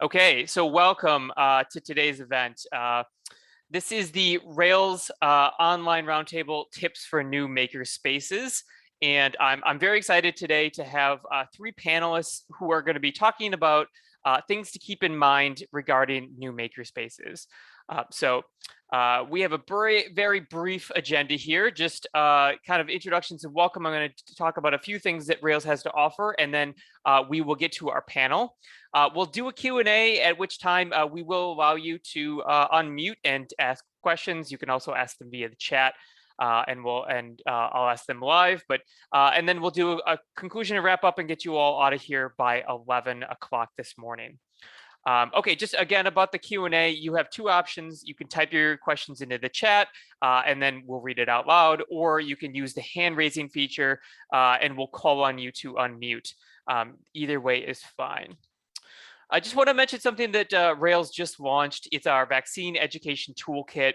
Okay, so welcome to today's event. This is the Rails online roundtable tips for new makerspaces. And I'm very excited today to have three panelists who are going to be talking about things to keep in mind regarding new makerspaces. We have a very brief agenda here, just kind of introductions and welcome. I'm going to talk about a few things that Rails has to offer, and then we will get to our panel. We'll do a Q&A, at which time we will allow you to unmute and ask questions. You can also ask them via the chat, and I'll ask them live. And then we'll do a conclusion and wrap up and get you all out of here by 11 o'clock this morning. Okay, just again about the Q&A, you have two options. You can type your questions into the chat and then we'll read it out loud, or you can use the hand raising feature and we'll call on you to unmute. Either way is fine. I just want to mention something that Rails just launched. It's our vaccine education toolkit.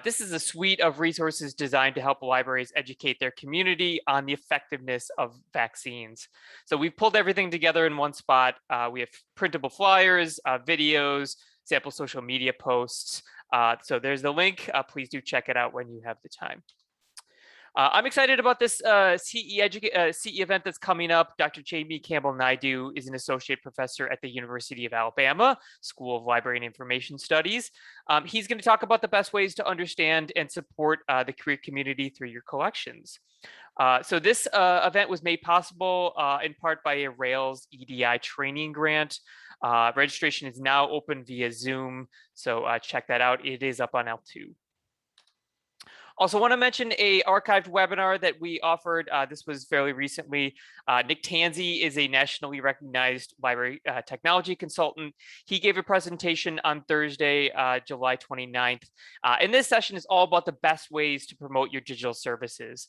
This is a suite of resources designed to help libraries educate their community on the effectiveness of vaccines. So we've pulled everything together in one spot. We have printable flyers, videos, sample social media posts. So there's the link. Please do check it out when you have the time. I'm excited about this CE event that's coming up. Dr. Jamie Campbell-Naidu is an associate professor at the University of Alabama School of Library and Information Studies. He's going to talk about the best ways to understand and support the career community through your collections. So this event was made possible in part by a Rails EDI training grant. Registration is now open via Zoom, so check that out. It is up on L2. Also want to mention a archived webinar that we offered. This was fairly recently. Nick Tanzi is a nationally recognized library technology consultant. He gave a presentation on Thursday, July 29th. And this session is all about the best ways to promote your digital services.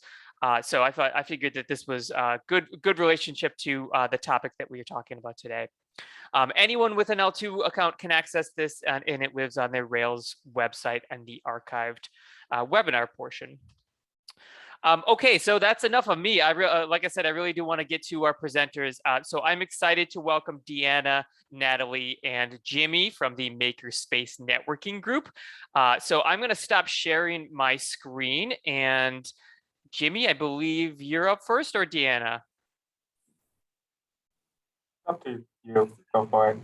So I figured that this was a good relationship to the topic that we are talking about today. Anyone with an L2 account can access this, and it lives on their Rails website and the archived webinar portion. Okay, so that's enough of me. Like I said, I really do want to get to our presenters. So I'm excited to welcome Deanna, Natalie, and Jimmy from the Makerspace networking group. So I'm going to stop sharing my screen. And Jimmy, I believe you're up first, or Deanna? Up to you. Go for it.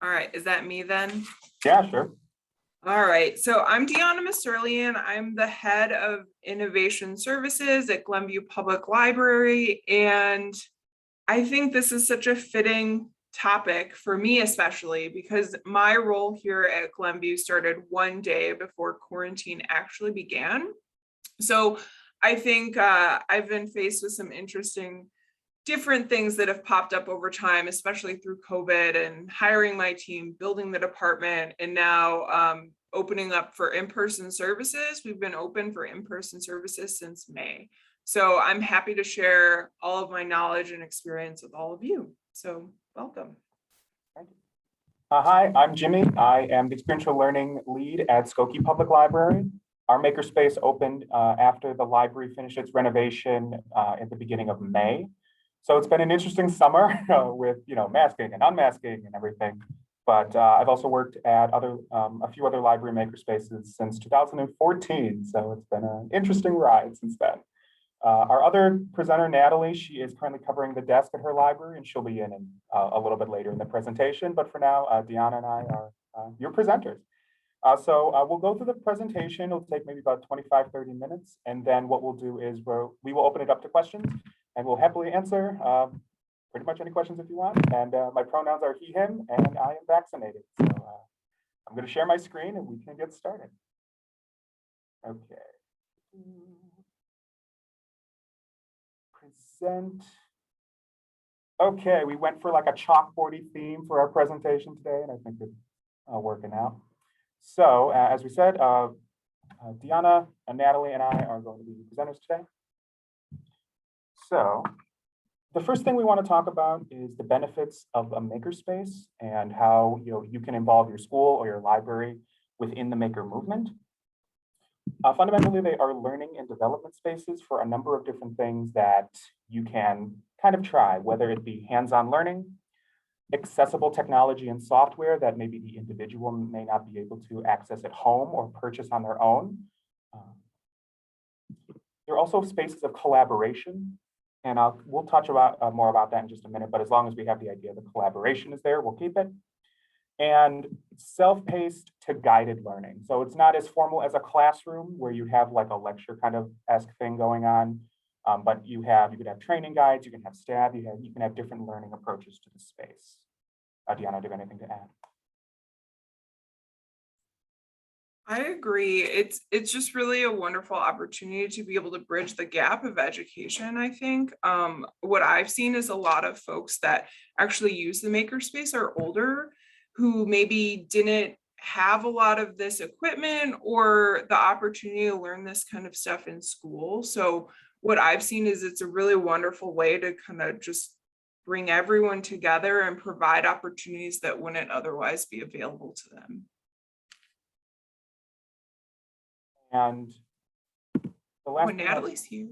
All right, is that me then? Yeah, sure. All right, so I'm Deanna Masterlian. I'm the head of innovation services at Glenview Public Library. And I think this is such a fitting topic for me, especially because my role here at Glenview started one day before quarantine actually began. So I think I've been faced with some interesting different things that have popped up over time, especially through COVID and hiring my team, building the department, and now opening up for in-person services. We've been open for in-person services since May. So I'm happy to share all of my knowledge and experience with all of you. So welcome. Hi, I'm Jimmy. I am the experiential learning lead at Skokie Public Library. Our makerspace opened after the library finished its renovation at the beginning of May. So it's been an interesting summer with masking and unmasking and everything. But I've also worked at a few other library makerspaces since 2014. So it's been an interesting ride since then. Our other presenter, Natalie, she is currently covering the desk at her library, and she'll be in a little bit later in the presentation. But for now, Deanna and I are your presenters. So we'll go through the presentation. It'll take maybe about 25, 30 minutes. And then what we'll do is we will open it up to questions. And we'll happily answer pretty much any questions if you want. And my pronouns are he, him, and I am vaccinated. So I'm going to share my screen and we can get started. Okay. Present. Okay, we went for like a chalkboardy theme for our presentation today, and I think it's working out. So as we said, Deanna and Natalie and I are going to be presenters today. So the first thing we want to talk about is the benefits of a makerspace and how you can involve your school or your library within the maker movement. Fundamentally, they are learning and development spaces for a number of different things that you can kind of try, whether it be hands-on learning, accessible technology and software that maybe the individual may not be able to access at home or purchase on their own. There are also spaces of collaboration, and we'll touch more about that in just a minute, but as long as we have the idea that collaboration is there, we'll keep it. And self-paced to guided learning. So it's not as formal as a classroom where you have like a lecture kind of esque thing going on, but you could have training guides, you can have staff, you can have different learning approaches to the space. Deanna, do you have anything to add? I agree. It's just really a wonderful opportunity to be able to bridge the gap of education, I think. What I've seen is a lot of folks that actually use the Makerspace are older, who maybe didn't have a lot of this equipment or the opportunity to learn this kind of stuff in school. So what I've seen is it's a really wonderful way to kind of just bring everyone together and provide opportunities that wouldn't otherwise be available to them. And the last Natalie's here.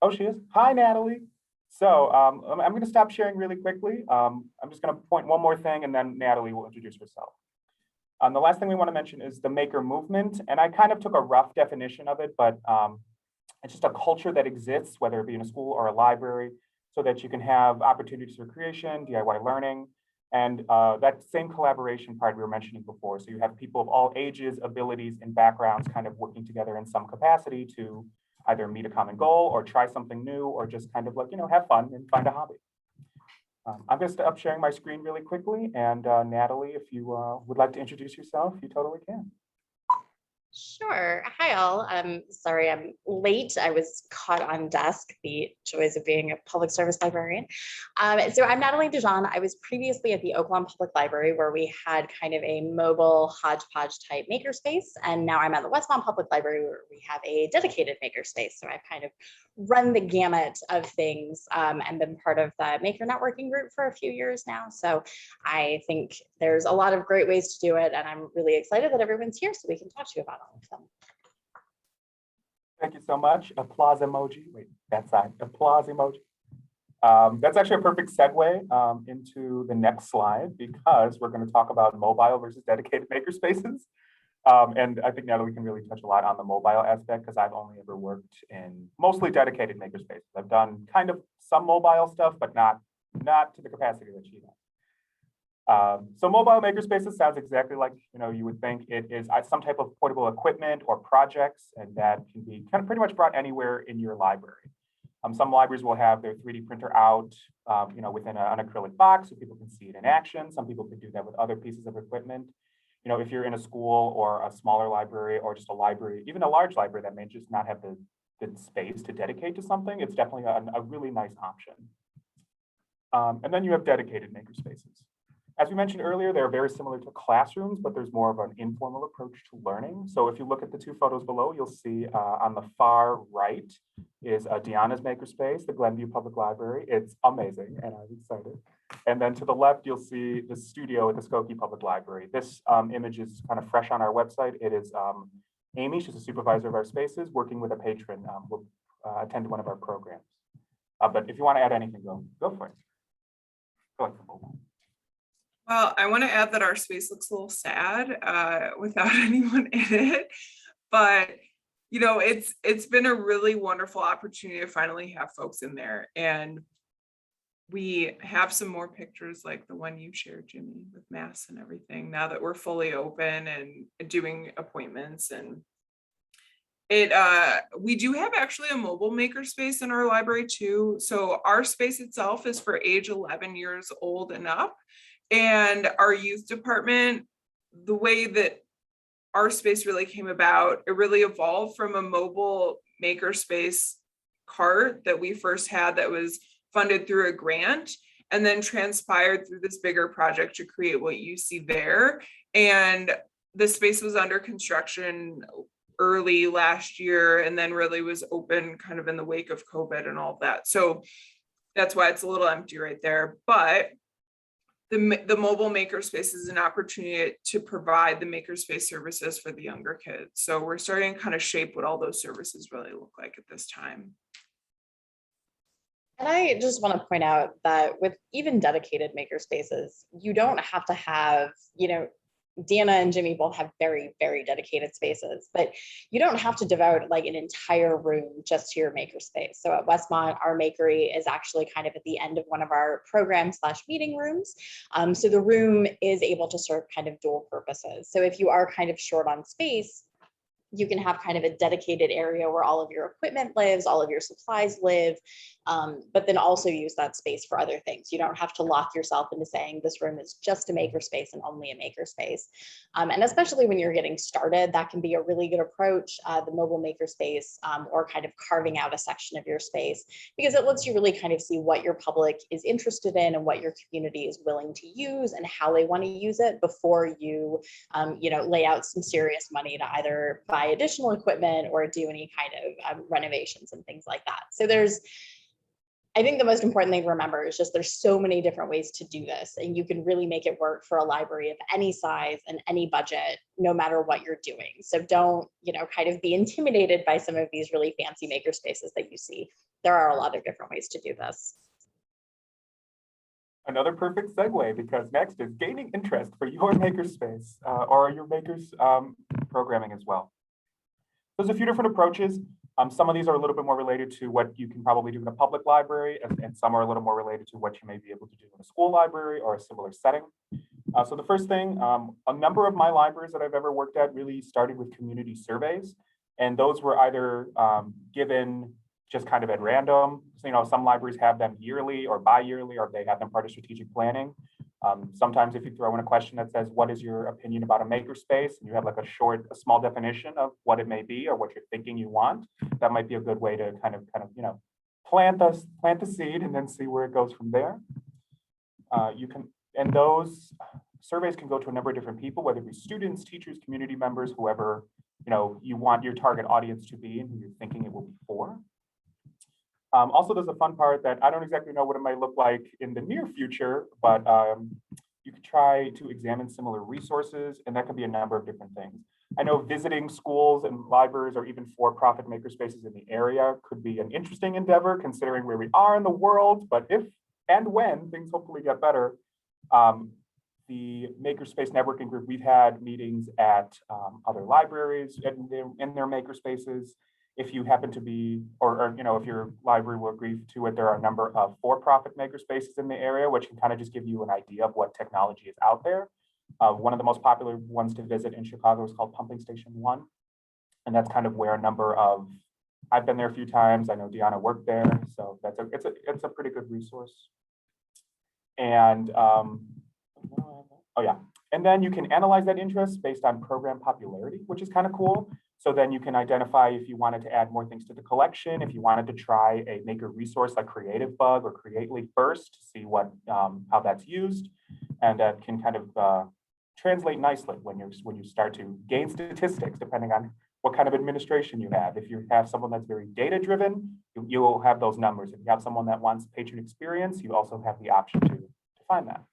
Oh, she is. Hi, Natalie. So I'm going to stop sharing really quickly. I'm just going to point one more thing, and then Natalie will introduce herself. The last thing we want to mention is the maker movement. And I kind of took a rough definition of it, but it's just a culture that exists, whether it be in a school or a library, so that you can have opportunities for creation, DIY learning, and that same collaboration part we were mentioning before. So you have people of all ages, abilities, and backgrounds kind of working together in some capacity to either meet a common goal or try something new, or just kind of like, have fun and find a hobby. I'm going to stop sharing my screen really quickly. And Natalie, if you would like to introduce yourself, you totally can. Sure. Hi, all. I'm sorry I'm late. I was caught on desk, the joys of being a public service librarian. So I'm Natalie Dijon. I was previously at the Oakland Public Library, where we had kind of a mobile hodgepodge type makerspace. And now I'm at the Westmont Public Library, where we have a dedicated makerspace. So I've kind of run the gamut of things and been part of the maker networking group for a few years now. So I think there's a lot of great ways to do it. And I'm really excited that everyone's here so we can talk to you about all of them. Thank you so much. Applause emoji. Wait, that side. Applause emoji. That's actually a perfect segue into the next slide, because we're going to talk about mobile versus dedicated makerspaces. And I think Natalie can really touch a lot on the mobile aspect, because I've only ever worked in mostly dedicated makerspaces. I've done kind of some mobile stuff, but not to the capacity that she has. So mobile makerspaces sounds exactly like you would think. It is some type of portable equipment or projects, and that can be kind of pretty much brought anywhere in your library. Some libraries will have their 3D printer out, within an acrylic box, so people can see it in action. Some people could do that with other pieces of equipment. If you're in a school or a smaller library, or just a library, even a large library that may just not have the space to dedicate to something, it's definitely a really nice option. And then you have dedicated makerspaces. As we mentioned earlier, they're very similar to classrooms, but there's more of an informal approach to learning. So if you look at the two photos below, you'll see on the far right is Deanna's makerspace, the Glenview Public Library. It's amazing, and I'm excited. And then to the left, you'll see the studio at the Skokie Public Library. This image is kind of fresh on our website. It is Amy, she's a supervisor of our spaces, working with a patron who attended one of our programs. But if you want to add anything, go for it. Go ahead. Well, I want to add that our space looks a little sad without anyone in it, but it's been a really wonderful opportunity to finally have folks in there, and we have some more pictures like the one you shared, Jimmy, with masks and everything, now that we're fully open and doing appointments. And we do have actually a mobile makerspace in our library too. So our space itself is for age 11 years old and up. And our youth department, the way that our space really came about, it really evolved from a mobile makerspace cart that we first had that was funded through a grant, and then transpired through this bigger project to create what you see there. And the space was under construction early last year, and then really was open kind of in the wake of COVID and all of that. So that's why it's a little empty right there. But the mobile makerspace is an opportunity to provide the makerspace services for the younger kids. So we're starting to kind of shape what all those services really look like at this time. And I just want to point out that with even dedicated makerspaces, you don't have to have, Deanna and Jimmy both have very, very dedicated spaces, but you don't have to devote like an entire room just to your makerspace. So at Westmont, our makery is actually kind of at the end of one of our program/meeting rooms. So the room is able to serve kind of dual purposes. So if you are kind of short on space, you can have kind of a dedicated area where all of your equipment lives, all of your supplies live, but then also use that space for other things. You don't have to lock yourself into saying this room is just a makerspace and only a makerspace. And especially when you're getting started, that can be a really good approach, the mobile makerspace, or kind of carving out a section of your space, because it lets you really kind of see what your public is interested in and what your community is willing to use and how they want to use it before you, lay out some serious money to either buy additional equipment or do any kind of renovations and things like that. So I think the most important thing to remember is just there's so many different ways to do this, and you can really make it work for a library of any size and any budget, no matter what you're doing. So don't, kind of be intimidated by some of these really fancy makerspaces that you see. There are a lot of different ways to do this. Another perfect segue, because next is gaining interest for your makerspace or your makers programming as well. There's a few different approaches. Some of these are a little bit more related to what you can probably do in a public library, and some are a little more related to what you may be able to do in a school library or a similar setting. So the first thing, a number of my libraries that I've ever worked at really started with community surveys, and those were either given just kind of at random. So, some libraries have them yearly or bi-yearly, or they have them part of strategic planning. Sometimes if you throw in a question that says, what is your opinion about a makerspace? And you have like a small definition of what it may be or what you're thinking you want, that might be a good way to kind of, plant the seed and then see where it goes from there. And those surveys can go to a number of different people, whether it be students, teachers, community members, whoever, you want your target audience to be and who you're thinking it will be for. Also, there's a fun part that I don't exactly know what it might look like in the near future, but you could try to examine similar resources, and that could be a number of different things. I know visiting schools and libraries or even for-profit makerspaces in the area could be an interesting endeavor, considering where we are in the world, but if and when things hopefully get better. The Makerspace Networking Group, we've had meetings at other libraries in their makerspaces. If you happen to be, or if your library will agree to it, there are a number of for-profit makerspaces in the area, which can kind of just give you an idea of what technology is out there. One of the most popular ones to visit in Chicago is called Pumping Station 1. And that's kind of where a number of, I've been there a few times. I know Deanna worked there, so it's a pretty good resource. And and then you can analyze that interest based on program popularity, which is kind of cool. So then you can identify if you wanted to add more things to the collection, if you wanted to try a maker resource like Creative Bug or Creately first to see what how that's used, and that can kind of translate nicely when you start to gain statistics, depending on what kind of administration you have. If you have someone that's very data driven, you will have those numbers. If you have someone that wants patron experience, you also have the option to find that.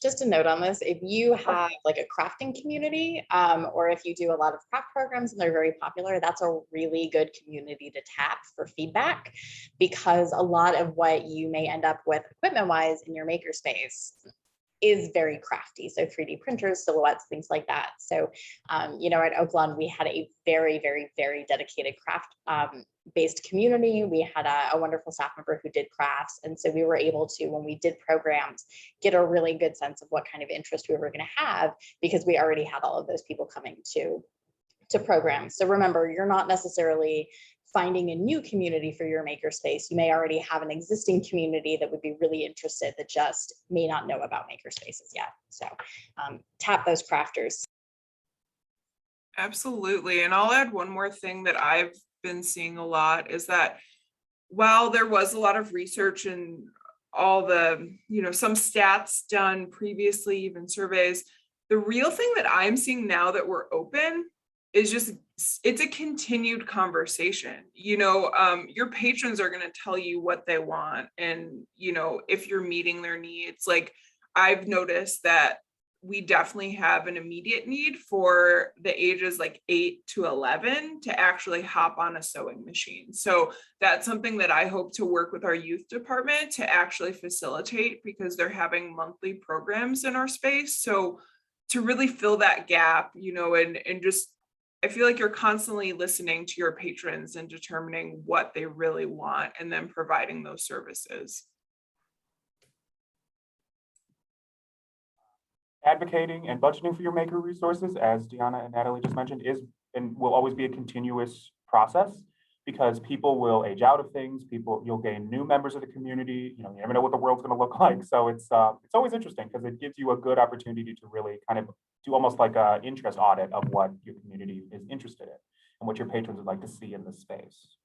Just a note on this, if you have like a crafting community, or if you do a lot of craft programs and they're very popular, that's a really good community to tap for feedback, because a lot of what you may end up with equipment-wise in your makerspace is very crafty. So 3D printers, silhouettes, things like that. So, at Oaklawn, we had a very, very, very dedicated craft based community. We had a wonderful staff member who did crafts. And so we were able to, when we did programs, get a really good sense of what kind of interest we were going to have, because we already had all of those people coming to programs. So remember, you're not necessarily finding a new community for your makerspace. You may already have an existing community that would be really interested that just may not know about makerspaces yet. So tap those crafters. Absolutely. And I'll add one more thing that I've been seeing a lot is that while there was a lot of research and all the, some stats done previously, even surveys, the real thing that I'm seeing now that we're open is just, it's a continued conversation. Your patrons are going to tell you what they want. And, if you're meeting their needs, like I've noticed that we definitely have an immediate need for the ages like 8 to 11 to actually hop on a sewing machine. So that's something that I hope to work with our youth department to actually facilitate, because they're having monthly programs in our space. So to really fill that gap, you know, and just, I feel like you're constantly listening to your patrons and determining what they really want and then providing those services. Advocating and budgeting for your maker resources, as Deanna and Natalie just mentioned, is and will always be a continuous process, because people will age out of things. You'll gain new members of the community. You know, you never know what the world's going to look like. So it's always interesting, because it gives you a good opportunity to really kind of do almost like an interest audit of what your community is interested in and what your patrons would like to see in the space.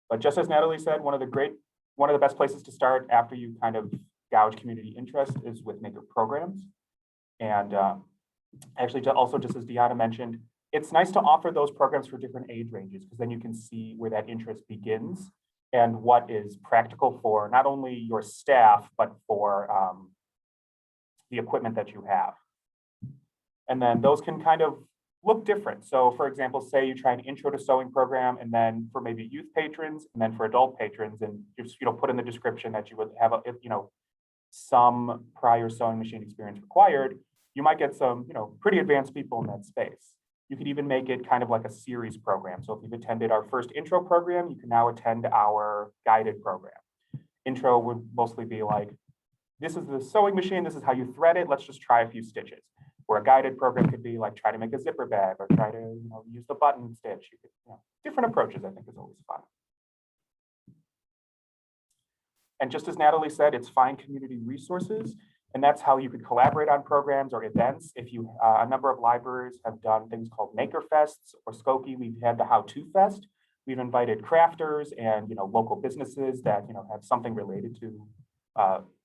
But just as Natalie said, one of the best places to start after you kind of gauge community interest is with maker programs. And actually, just as Deanna mentioned, it's nice to offer those programs for different age ranges, because then you can see where that interest begins and what is practical for not only your staff, but for the equipment that you have. And then those can kind of look different. So for example, say you try an intro to sewing program, and then for maybe youth patrons, and then for adult patrons, and just, you know, put in the description that you would have some prior sewing machine experience required. You might get some, pretty advanced people in that space. You could even make it kind of like a series program. So if you've attended our first intro program, you can now attend our guided program. Intro would mostly be like, this is the sewing machine, this is how you thread it, let's just try a few stitches. Or a guided program could be like, try to make a zipper bag, or try to use the button stitch. You could, different approaches, I think, is always fun. And just as Natalie said, it's find community resources, and that's how you could collaborate on programs or events. If you, a number of libraries have done things called Maker Fests, or Skokie, we've had the How To Fest. We've invited crafters and local businesses that have something related to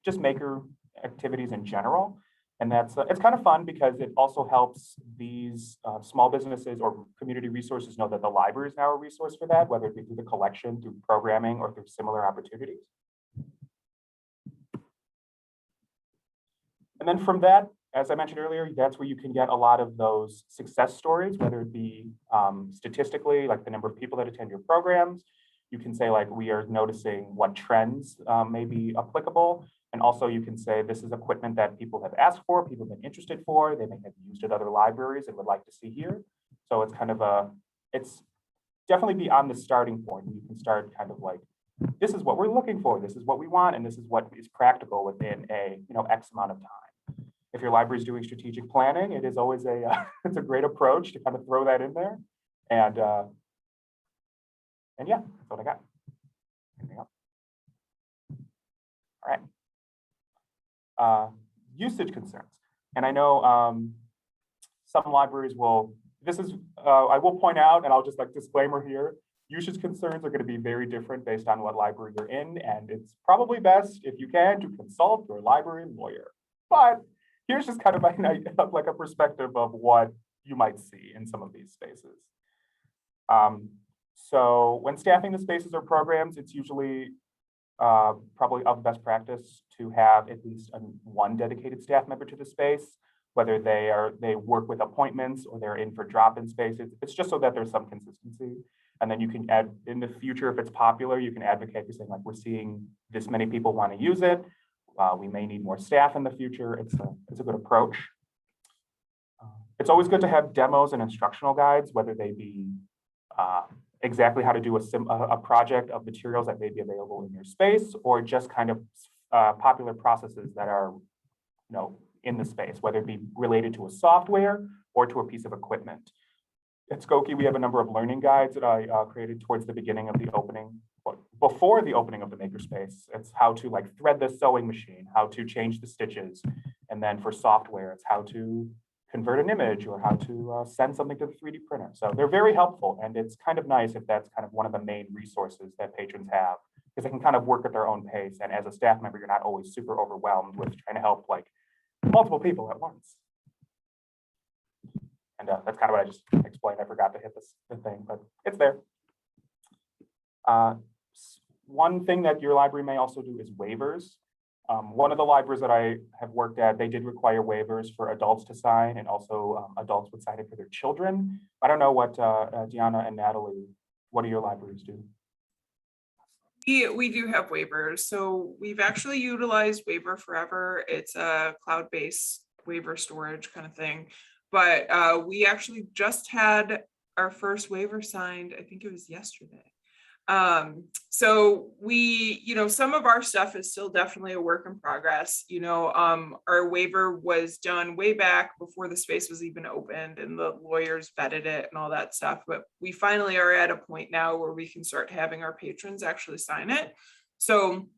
just maker activities in general. And that's it's kind of fun, because it also helps these small businesses or community resources know that the library is now a resource for that, whether it be through the collection, through programming, or through similar opportunities. And then from that, as I mentioned earlier, that's where you can get a lot of those success stories, whether it be statistically, like the number of people that attend your programs. You can say, like, we are noticing what trends may be applicable. And also you can say, this is equipment that people have asked for, people have been interested for, they may have used at other libraries and would like to see here. So it's kind of it's definitely beyond the starting point. You can start kind of like, this is what we're looking for, this is what we want, and this is what is practical within a X amount of time. If your library is doing strategic planning, it is always it's a great approach to kind of throw that in there. And yeah, that's what I got. Anything else? All right. Usage concerns. And I know some libraries will, I will point out, and I'll just like disclaimer here, usage concerns are going to be very different based on what library you're in. And it's probably best, if you can, to consult your library lawyer. But here's just kind of like a perspective of what you might see in some of these spaces. So when staffing the spaces or programs, it's usually probably of best practice to have at least one dedicated staff member to the space, whether they work with appointments or they're in for drop-in spaces. It's just so that there's some consistency. And then you can add, in the future, if it's popular, you can advocate for saying, like, we're seeing this many people want to use it. We may need more staff in the future. It's a good approach. It's always good to have demos and instructional guides, whether they be exactly how to do a project of materials that may be available in your space, or just kind of popular processes that are in the space, whether it be related to a software or to a piece of equipment. At Skokie, we have a number of learning guides that I created towards the beginning of the opening, before the opening of the Makerspace. It's how to like thread the sewing machine, how to change the stitches. And then for software, it's how to convert an image, or how to send something to the 3D printer. So they're very helpful. And it's kind of nice if that's kind of one of the main resources that patrons have, because they can kind of work at their own pace. And as a staff member, you're not always super overwhelmed with trying to help like multiple people at once. And that's kind of what I just explained. I forgot to hit the thing, but it's there. One thing that your library may also do is waivers. One of the libraries that I have worked at, they did require waivers for adults to sign, and also adults would sign it for their children. I don't know what Deanna and Natalie, what do your libraries do? We do have waivers. So we've actually utilized Waiver Forever. It's a cloud-based waiver storage kind of thing. But we actually just had our first waiver signed, I think it was yesterday. So we, some of our stuff is still definitely a work in progress. Our waiver was done way back before the space was even opened and the lawyers vetted it and all that stuff. But we finally are at a point now where we can start having our patrons actually sign it. So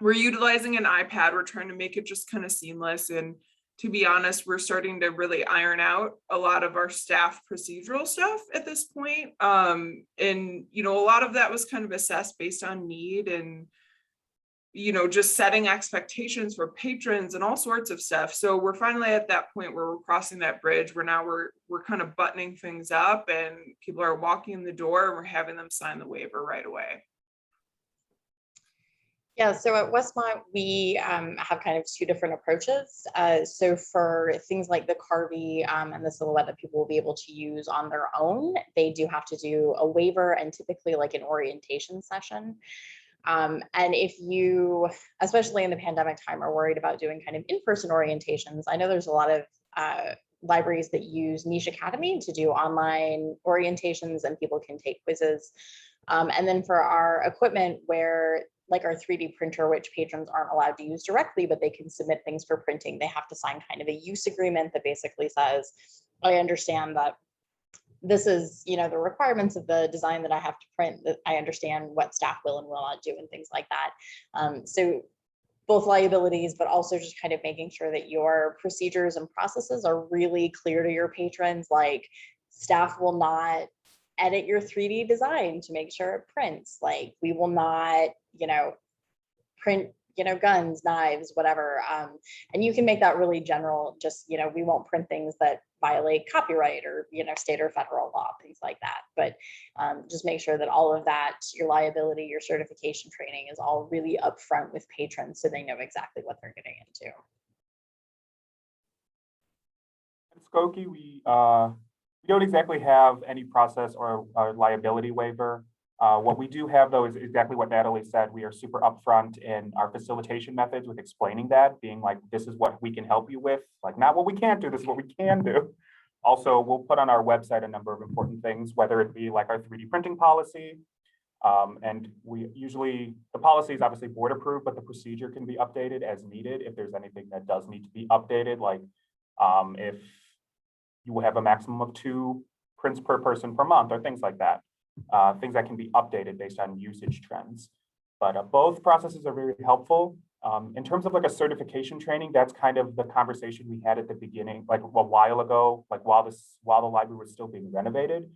we're utilizing an iPad. We're trying to make it just kind of seamless. And to be honest, we're starting to really iron out a lot of our staff procedural stuff at this point. And, a lot of that was kind of assessed based on need and, just setting expectations for patrons and all sorts of stuff. So we're finally at that point where we're crossing that bridge where now we're kind of buttoning things up and people are walking in the door and we're having them sign the waiver right away. Yeah, so at Westmont, we have kind of two different approaches. So for things like the Carvey and the silhouette that people will be able to use on their own, they do have to do a waiver and typically like an orientation session. And if you, especially in the pandemic time, are worried about doing kind of in-person orientations, I know there's a lot of libraries that use Niche Academy to do online orientations and people can take quizzes. And then for our equipment where like our 3D printer, which patrons aren't allowed to use directly, but they can submit things for printing. They have to sign kind of a use agreement that basically says, I understand that this is, the requirements of the design that I have to print, that I understand what staff will and will not do and things like that. So both liabilities, but also just kind of making sure that your procedures and processes are really clear to your patrons. Like staff will not edit your 3D design to make sure it prints. Like we will not, print, guns, knives, whatever. And you can make that really general, just, we won't print things that violate copyright or, state or federal law, things like that. But just make sure that all of that, your liability, your certification training is all really upfront with patrons so they know exactly what they're getting into. At Skokie, we don't exactly have any process or liability waiver. What we do have, though, is exactly what Natalie said. We are super upfront in our facilitation methods with explaining that, being like, this is what we can help you with, like not what we can't do, this is what we can do. Also, we'll put on our website a number of important things, whether it be like our 3D printing policy. And we usually, the policy is obviously board approved, but the procedure can be updated as needed if there's anything that does need to be updated, like if you will have a maximum of 2 prints per person per month or things like that. Things that can be updated based on usage trends. But both processes are very helpful. In terms of like a certification training, that's kind of the conversation we had at the beginning, like a while ago, like while the library was still being renovated,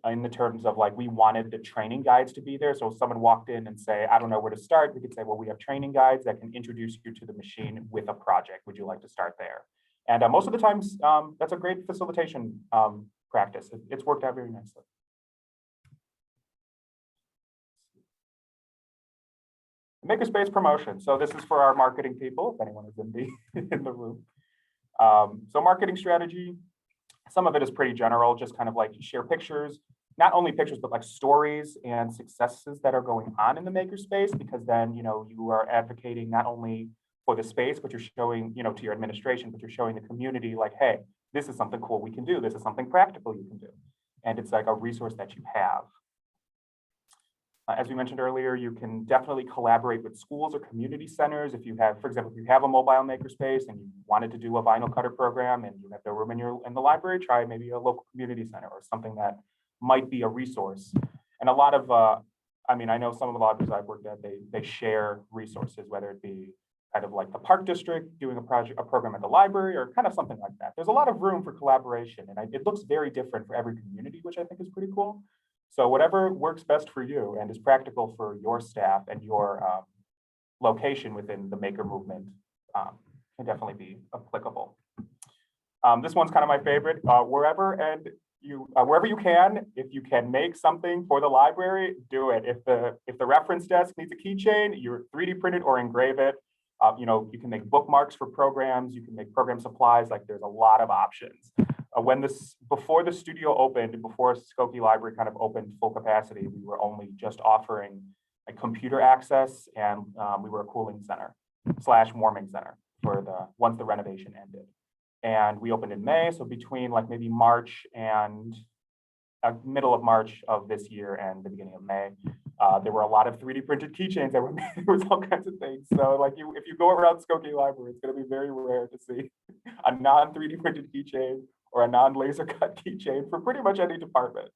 in the terms of like, we wanted the training guides to be there. So if someone walked in and say, I don't know where to start, we could say, well, we have training guides that can introduce you to the machine with a project. Would you like to start there? And most of the times, that's a great facilitation practice. It's worked out very nicely. Makerspace promotion. So this is for our marketing people, if anyone is in the room. So marketing strategy, some of it is pretty general, just kind of like share pictures, not only pictures, but like stories and successes that are going on in the makerspace, because then, you are advocating not only for the space, but you're showing, to your administration, but you're showing the community like, hey, this is something cool we can do. This is something practical you can do. And it's like a resource that you have. As we mentioned earlier, you can definitely collaborate with schools or community centers. If you have, for example, if you have a mobile makerspace and you wanted to do a vinyl cutter program and you have no room in the library, try maybe a local community center or something that might be a resource. And a lot of, I know some of the libraries I've worked at, they share resources, whether it be kind of like the Park District doing a program at the library or kind of something like that. There's a lot of room for collaboration, and it looks very different for every community, which I think is pretty cool. So whatever works best for you and is practical for your staff and your location within the maker movement can definitely be applicable. This one's kind of my favorite. Wherever you can, if you can make something for the library, do it. If the reference desk needs a keychain, you 3D print it or engrave it. You know, you can make bookmarks for programs, you can make program supplies, like there's a lot of options. Before the studio opened, before Skokie Library kind of opened full capacity, we were only just offering a computer access, and we were a cooling center / warming center for once the renovation ended. And we opened in May, so between like maybe March and middle of March of this year and the beginning of May, there were a lot of 3D printed keychains that were made. There was all kinds of things. So like if you go around Skokie Library, it's going to be very rare to see a non 3D printed keychain or a non laser cut keychain for pretty much any department.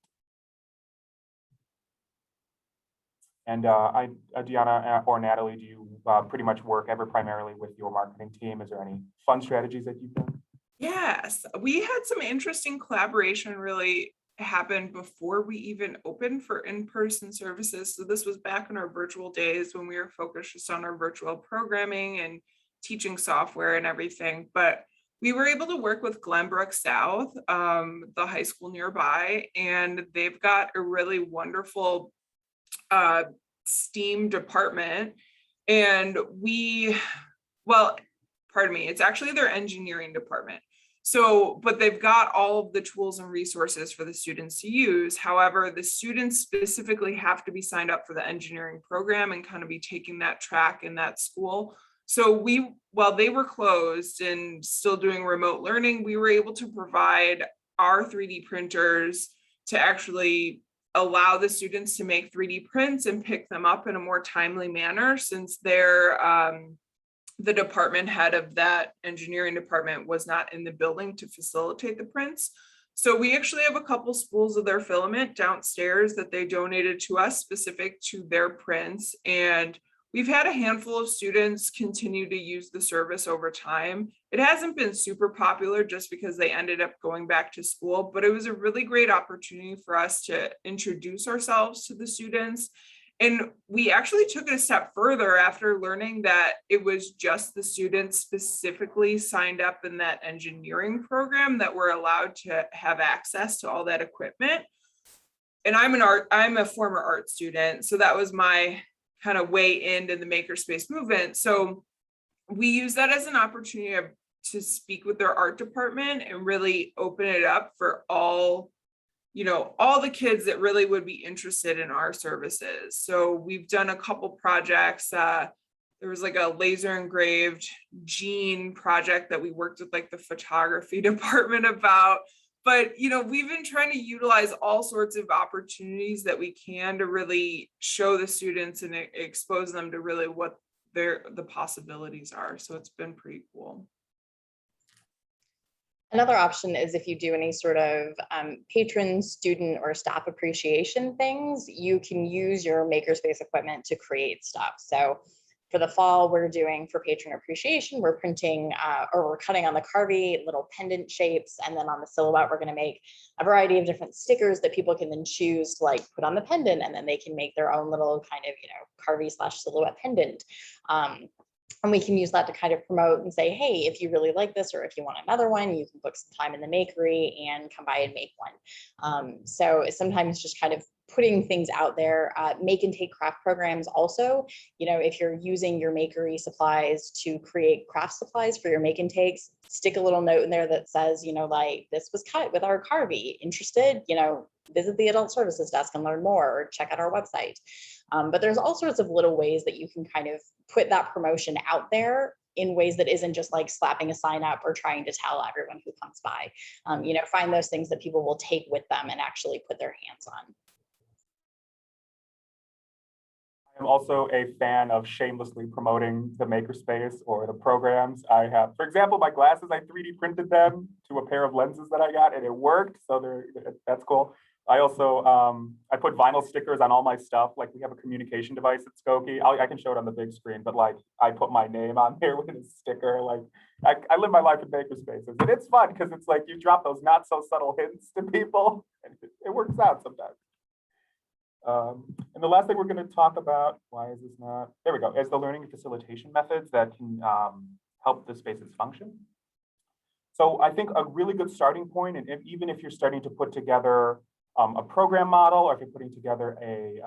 And Deanna or Natalie, do you pretty much work ever primarily with your marketing team? Is there any fun strategies that you've done? Yes, we had some interesting collaboration really happened before we even opened for in-person services. So this was back in our virtual days when we were focused just on our virtual programming and teaching software and everything. But we were able to work with Glenbrook South, the high school nearby, and they've got a really wonderful STEAM department. And it's actually their engineering department. So, but they've got all of the tools and resources for the students to use. However, the students specifically have to be signed up for the engineering program and kind of be taking that track in that school. So while they were closed and still doing remote learning, we were able to provide our 3D printers to actually allow the students to make 3D prints and pick them up in a more timely manner, since they're the department head of that engineering department was not in the building to facilitate the prints. So we actually have a couple spools of their filament downstairs that they donated to us specific to their prints. And we've had a handful of students continue to use the service over time. It hasn't been super popular just because they ended up going back to school, but it was a really great opportunity for us to introduce ourselves to the students. And we actually took it a step further after learning that it was just the students specifically signed up in that engineering program that were allowed to have access to all that equipment. And I'm a former art student, so that was my kind of way into the makerspace movement. So we use that as an opportunity to speak with their art department and really open it up for all the kids that really would be interested in our services. So we've done a couple projects. There was like a laser engraved gene project that we worked with like the photography department about. But, we've been trying to utilize all sorts of opportunities that we can to really show the students and expose them to really what the possibilities are. So it's been pretty cool. Another option is if you do any sort of patron, student, or staff appreciation things, you can use your Makerspace equipment to create stuff. So for the fall, we're doing for patron appreciation, we're printing or we're cutting on the Carvey little pendant shapes. And then on the silhouette, we're going to make a variety of different stickers that people can then choose to like put on the pendant. And then they can make their own little kind of, Carvey / silhouette pendant. And we can use that to kind of promote and say, hey, if you really like this, or if you want another one, you can book some time in the makery and come by and make one. So sometimes just kind of putting things out there. Make and take craft programs also, if you're using your makery supplies to create craft supplies for your make and takes, stick a little note in there that says, like, this was cut with our Carvey. Interested, visit the adult services desk and learn more, or check out our website. But there's all sorts of little ways that you can kind of put that promotion out there in ways that isn't just like slapping a sign up or trying to tell everyone who comes by. Find those things that people will take with them and actually put their hands on. I'm also a fan of shamelessly promoting the Makerspace or the programs I have. For example, my glasses, I 3D printed them to a pair of lenses that I got, and it worked. So that's cool. I also, I put vinyl stickers on all my stuff. Like, we have a communication device at Skokie. I can show it on the big screen, but like, I put my name on there with a sticker. Like, I live my life in Makerspaces, and it's fun because it's like you drop those not so subtle hints to people, and it works out sometimes. And the last thing we're going to talk about, why is this not, there we go, is the learning and facilitation methods that can help the spaces function. So I think a really good starting point, and even if you're starting to put together a program model, or if you're putting together a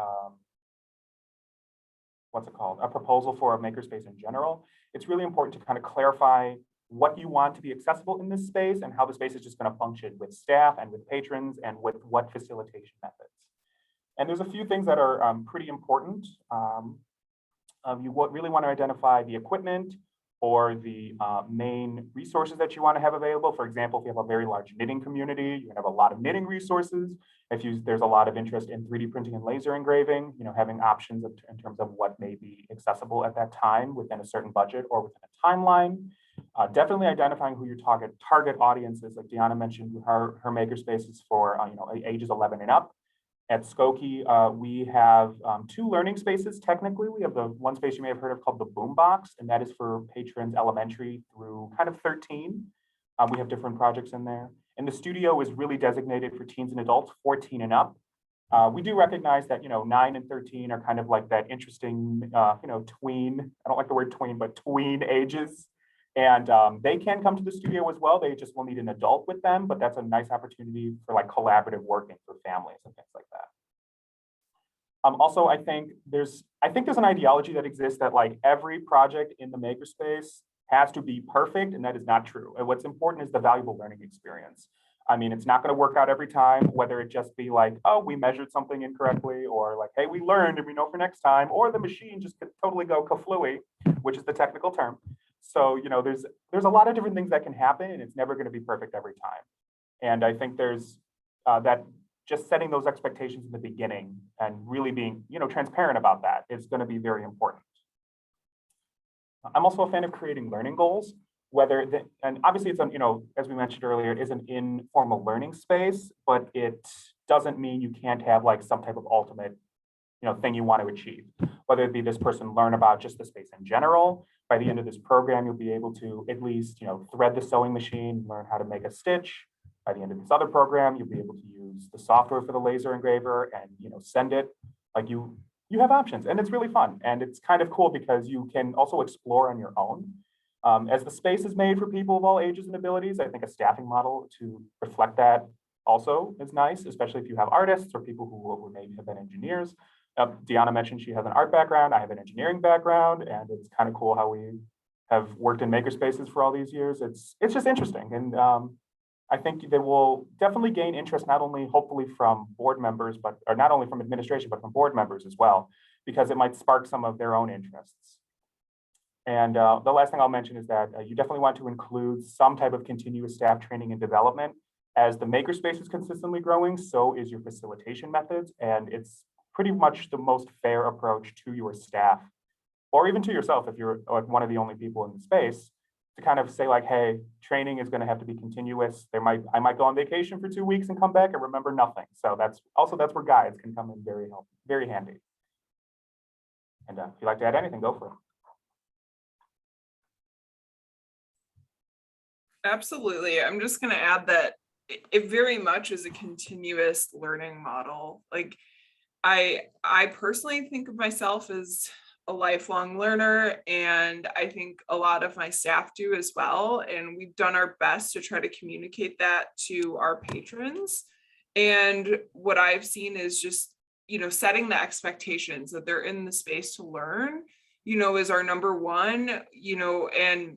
what's it called, a proposal for a makerspace in general, it's really important to kind of clarify what you want to be accessible in this space and how the space is just going to function with staff and with patrons and with what facilitation methods. And there's a few things that are pretty important. You really want to identify the equipment or the main resources that you want to have available. For example, if you have a very large knitting community, you're going to have a lot of knitting resources. If there's a lot of interest in 3D printing and laser engraving, having options in terms of what may be accessible at that time within a certain budget or within a timeline. Definitely identifying who your target audience is. Like Deanna mentioned, her makerspace is for ages 11 and up. At Skokie, we have 2 learning spaces. Technically, we have the one space you may have heard of called the Boombox, and that is for patrons elementary through kind of 13. We have different projects in there. And the studio is really designated for teens and adults, 14 and up. We do recognize that 9 and 13 are kind of like that interesting, tween. I don't like the word tween, but tween ages. And they can come to the studio as well. They just will need an adult with them, but that's a nice opportunity for like collaborative working for families and things like that. Also, I think there's an ideology that exists that like every project in the makerspace has to be perfect, and that is not true. And what's important is the valuable learning experience. I mean, it's not going to work out every time, whether it just be like, oh, we measured something incorrectly, or like, hey, we learned and we know for next time, or the machine just could totally go kaflooey, which is the technical term. So, there's a lot of different things that can happen, and it's never going to be perfect every time. And I think there's that just setting those expectations in the beginning and really being, transparent about that is going to be very important. I'm also a fan of creating learning goals, and obviously it's as we mentioned earlier, it is an informal learning space, but it doesn't mean you can't have like some type of ultimate, thing you want to achieve. Whether it be this person learn about just the space in general. By the end of this program, you'll be able to at least, thread the sewing machine, learn how to make a stitch. By the end of this other program, you'll be able to use the software for the laser engraver and, send it. Like you have options, and it's really fun. And it's kind of cool because you can also explore on your own. As the space is made for people of all ages and abilities, I think a staffing model to reflect that also is nice, especially if you have artists or people who maybe have been engineers. Deanna mentioned she has an art background. I have an engineering background, and it's kind of cool how we have worked in makerspaces for all these years. It's just interesting, and I think they will definitely gain interest not only hopefully from board members, or not only from administration, but from board members as well, because it might spark some of their own interests. And the last thing I'll mention is that you definitely want to include some type of continuous staff training and development. As the makerspace is consistently growing, so is your facilitation methods, and it's pretty much the most fair approach to your staff, or even to yourself if you're one of the only people in the space, to kind of say like, hey, training is going to have to be continuous. I might go on vacation for 2 weeks and come back and remember nothing. So that's where guides can come in very handy. And if you'd like to add anything, go for it. Absolutely. I'm just going to add that it very much is a continuous learning model. Like I personally think of myself as a lifelong learner, and I think a lot of my staff do as well. And we've done our best to try to communicate that to our patrons. And what I've seen is just, setting the expectations that they're in the space to learn, is our number one, and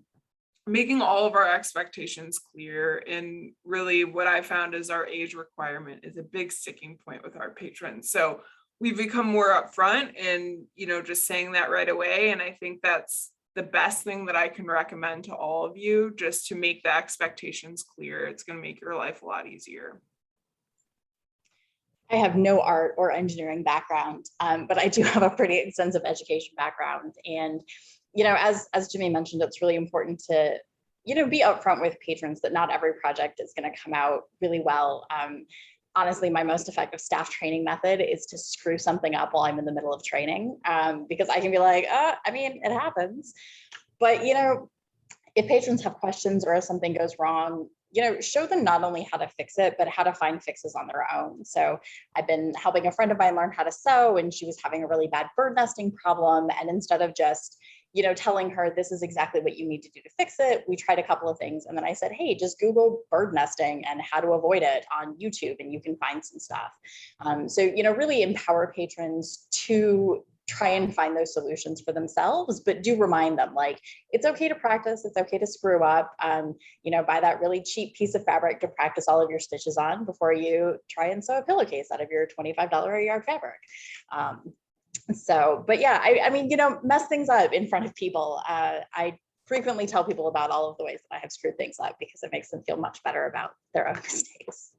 making all of our expectations clear. And really what I found is our age requirement is a big sticking point with our patrons. So we've become more upfront and, just saying that right away. And I think that's the best thing that I can recommend to all of you, just to make the expectations clear. It's going to make your life a lot easier. I have no art or engineering background, but I do have a pretty extensive education background. And, as Jimmy mentioned, it's really important to, be upfront with patrons that not every project is going to come out really well. Honestly, my most effective staff training method is to screw something up while I'm in the middle of training, because I can be like, it happens. But, if patrons have questions or if something goes wrong, show them not only how to fix it, but how to find fixes on their own. So I've been helping a friend of mine learn how to sew, and she was having a really bad bird nesting problem. And instead of just, telling her this is exactly what you need to do to fix it, we tried a couple of things. And then I said, hey, just Google bird nesting and how to avoid it on YouTube, and you can find some stuff. So, really empower patrons to try and find those solutions for themselves, but do remind them, like, it's okay to practice, it's okay to screw up. Buy that really cheap piece of fabric to practice all of your stitches on before you try and sew a pillowcase out of your $25 a yard fabric. But yeah, I mean, mess things up in front of people. I frequently tell people about all of the ways that I have screwed things up because it makes them feel much better about their own mistakes.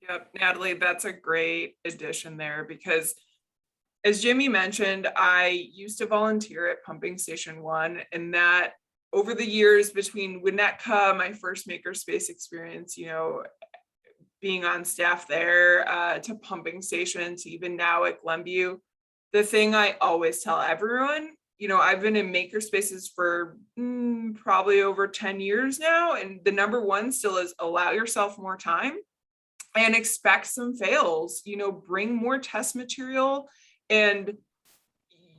Yep, Natalie, that's a great addition there, because as Jimmy mentioned, I used to volunteer at Pumping Station 1, and that over the years between Winnetka, my first makerspace experience, being on staff there, to Pumping Station, to even now at Glenview, the thing I always tell everyone, I've been in makerspaces for probably over 10 years now, and the number one still is allow yourself more time and expect some fails, bring more test material, and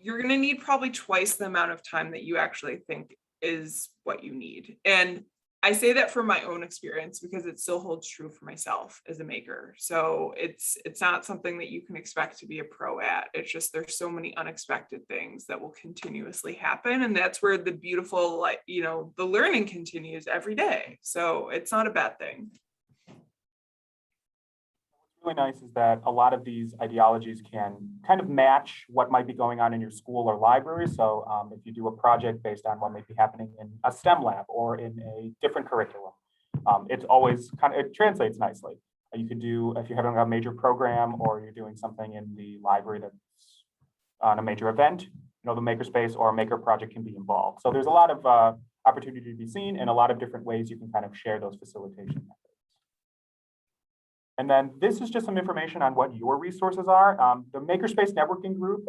you're going to need probably twice the amount of time that you actually think is what you need. And I say that from my own experience because it still holds true for myself as a maker. So it's not something that you can expect to be a pro at. It's just there's so many unexpected things that will continuously happen. And that's where the beautiful, the learning continues every day. So it's not a bad thing. What's really nice is that a lot of these ideologies can kind of match what might be going on in your school or library. So if you do a project based on what may be happening in a STEM lab or in a different curriculum, it's always it translates nicely. You could do, if you're having a major program or you're doing something in the library that's on a major event, the makerspace or a maker project can be involved. So there's a lot of opportunity to be seen and a lot of different ways you can kind of share those facilitation methods. And then this is just some information on what your resources are. The Makerspace networking group,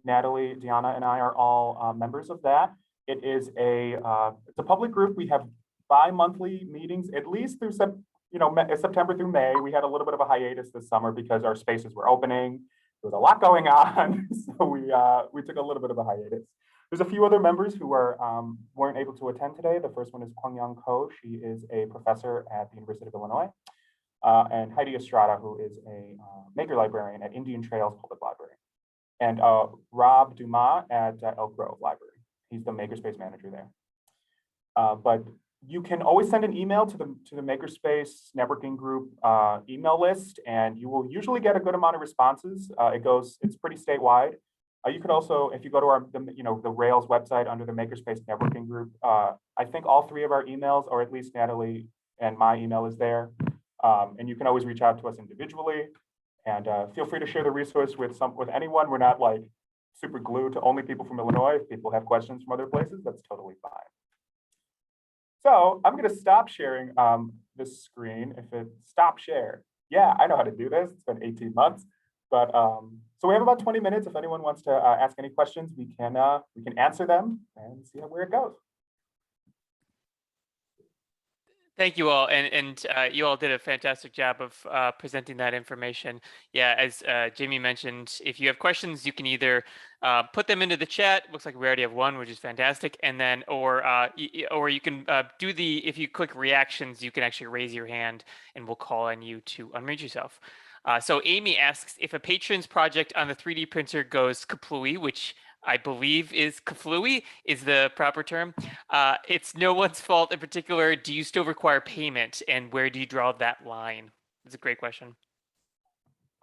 Natalie, Deanna, and I are all members of that. It's a public group. We have bi-monthly meetings, at least through September through May. We had a little bit of a hiatus this summer because our spaces were opening. There was a lot going on, so we took a little bit of a hiatus. There's a few other members who weren't able to attend today. The first one is Kwang-Young Ko. She is a professor at the University of Illinois. And Heidi Estrada, who is a maker librarian at Indian Trails Public Library. And Rob Dumas at Elk Grove Library. He's the Makerspace manager there. But you can always send an email to the Makerspace networking group email list, and you will usually get a good amount of responses. It's pretty statewide. You could also, if you go to the Rails website under the Makerspace networking group, I think all three of our emails, or at least Natalie and my email is there. And you can always reach out to us individually, and feel free to share the resource with anyone. We're not like super glued to only people from Illinois. If people have questions from other places, that's totally fine. So I'm going to stop sharing this screen. If it stop share, yeah, I know how to do this. It's been 18 months, but so we have about 20 minutes. If anyone wants to ask any questions, we can answer them and see where it goes. Thank you all, and you all did a fantastic job of presenting that information. Yeah, as Jamie mentioned, if you have questions, you can either put them into the chat. Looks like we already have one, which is fantastic, and then or you can if you click reactions, you can actually raise your hand, and we'll call on you to unmute yourself. So Amy asks, if a patron's project on the 3D printer goes kaplooey, which I believe is kaflooey is the proper term. It's no one's fault in particular. Do you still require payment, and where do you draw that line? It's a great question.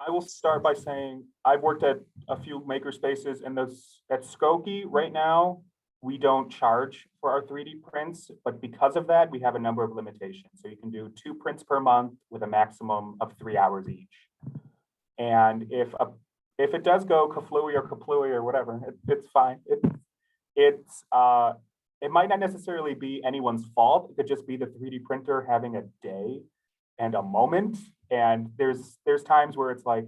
I will start by saying I've worked at a few makerspaces, and at Skokie right now, we don't charge for our 3D prints, but because of that, we have a number of limitations. So you can do 2 prints per month with a maximum of 3 hours each. And if it does go kaflooey or kaplooey or whatever, it's fine. It might not necessarily be anyone's fault. It could just be the 3D printer having a day and a moment. And there's times where it's like,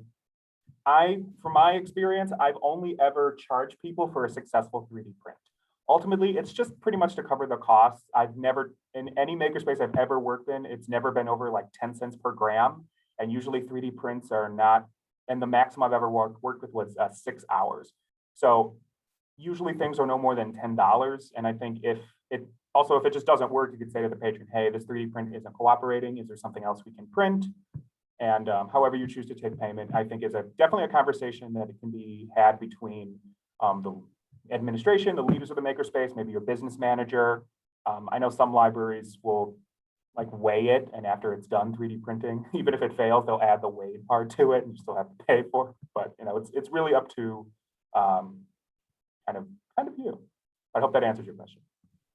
from my experience, I've only ever charged people for a successful 3D print. Ultimately, it's just pretty much to cover the costs. I've never, in any makerspace I've ever worked in, it's never been over like 10 cents per gram. And usually 3D prints are not, and the maximum I've ever worked with was 6 hours. So usually things are no more than $10. And I think if it just doesn't work, you could say to the patron, hey, this 3D print isn't cooperating. Is there something else we can print? And however you choose to take payment, I think is definitely a conversation that it can be had between the administration, the leaders of the makerspace, maybe your business manager. I know some libraries will like weigh it, and after it's done 3D printing, even if it fails, they'll add the weighed part to it and you still have to pay for it. But you know, it's really up to kind of you. I hope that answers your question.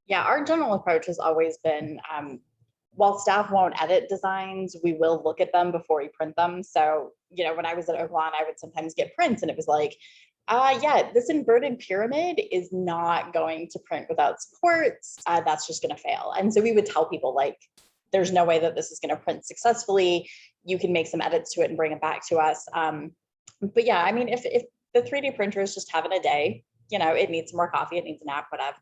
Yeah, our general approach has always been, while staff won't edit designs, we will look at them before we print them. So, you know, when I was at Oakland, I would sometimes get prints and it was like, yeah, this inverted pyramid is not going to print without supports. That's just going to fail. And so we would tell people like, there's no way that this is going to print successfully. You can make some edits to it and bring it back to us. But yeah, I mean, if the 3D printer is just having a day, you know, it needs more coffee, it needs a nap, whatever.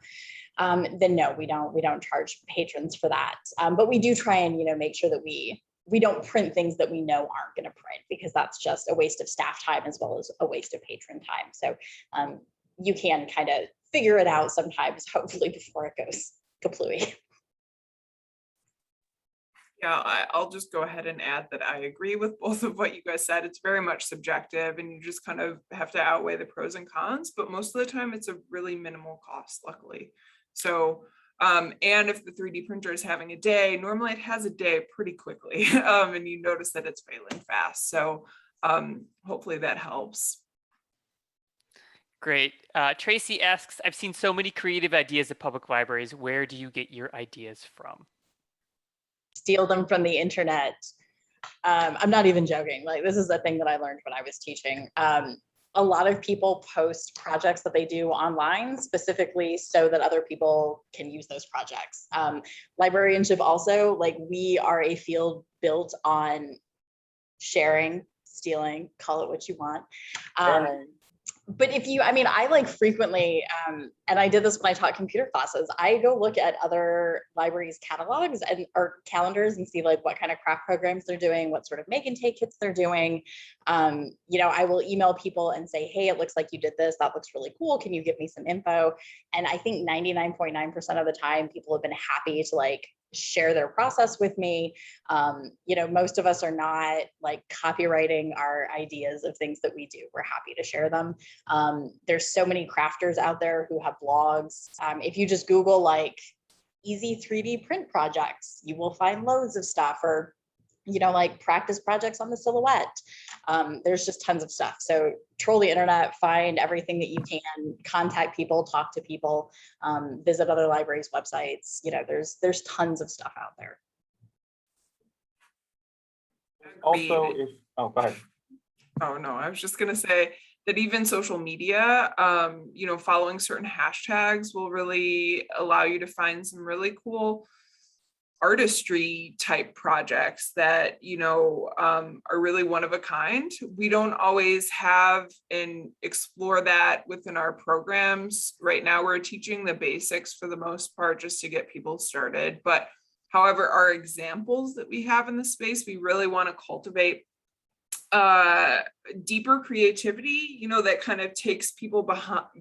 Then no, we don't charge patrons for that. But we do try and, you know, make sure that we don't print things that we know aren't going to print, because that's just a waste of staff time as well as a waste of patron time. So you can kind of figure it out sometimes, hopefully, before it goes kaplooey. Yeah, I'll just go ahead and add that I agree with both of what you guys said. It's very much subjective and you just kind of have to outweigh the pros and cons, but most of the time it's a really minimal cost, luckily. So, and if the 3D printer is having a day, normally it has a day pretty quickly, and you notice that it's failing fast. So hopefully that helps. Great. Tracy asks, I've seen so many creative ideas at public libraries. Where do you get your ideas from? Steal them from the internet. I'm not even joking. Like, this is a thing that I learned when I was teaching. A lot of people post projects that they do online specifically so that other people can use those projects. Librarianship also, like, we are a field built on sharing, stealing, call it what you want. But if you, I mean, I like frequently, and I did this when I taught computer classes, I go look at other libraries' catalogs or calendars and see like what kind of craft programs they're doing, what sort of make and take kits they're doing. You know, I will email people and say, hey, it looks like you did this. That looks really cool. Can you give me some info? And I think 99.9% of the time, people have been happy to like share their process with me. You know, most of us are not like copywriting our ideas of things that we do. We're happy to share them. There's so many crafters out there who have blogs. If you just Google like easy 3D print projects, you will find loads of stuff, or, you know, like practice projects on the silhouette. There's just tons of stuff. So troll the internet, find everything that you can, contact people, talk to people, visit other libraries' websites. You know, there's tons of stuff out there. Also, go ahead. Oh no, I was just gonna say that even social media, you know, following certain hashtags will really allow you to find some really cool artistry type projects that, you know, are really one of a kind. We don't always have and explore that within our programs. Right now, we're teaching the basics for the most part, just to get people started. But however, our examples that we have in the space, we really want to cultivate deeper creativity, you know, that kind of takes people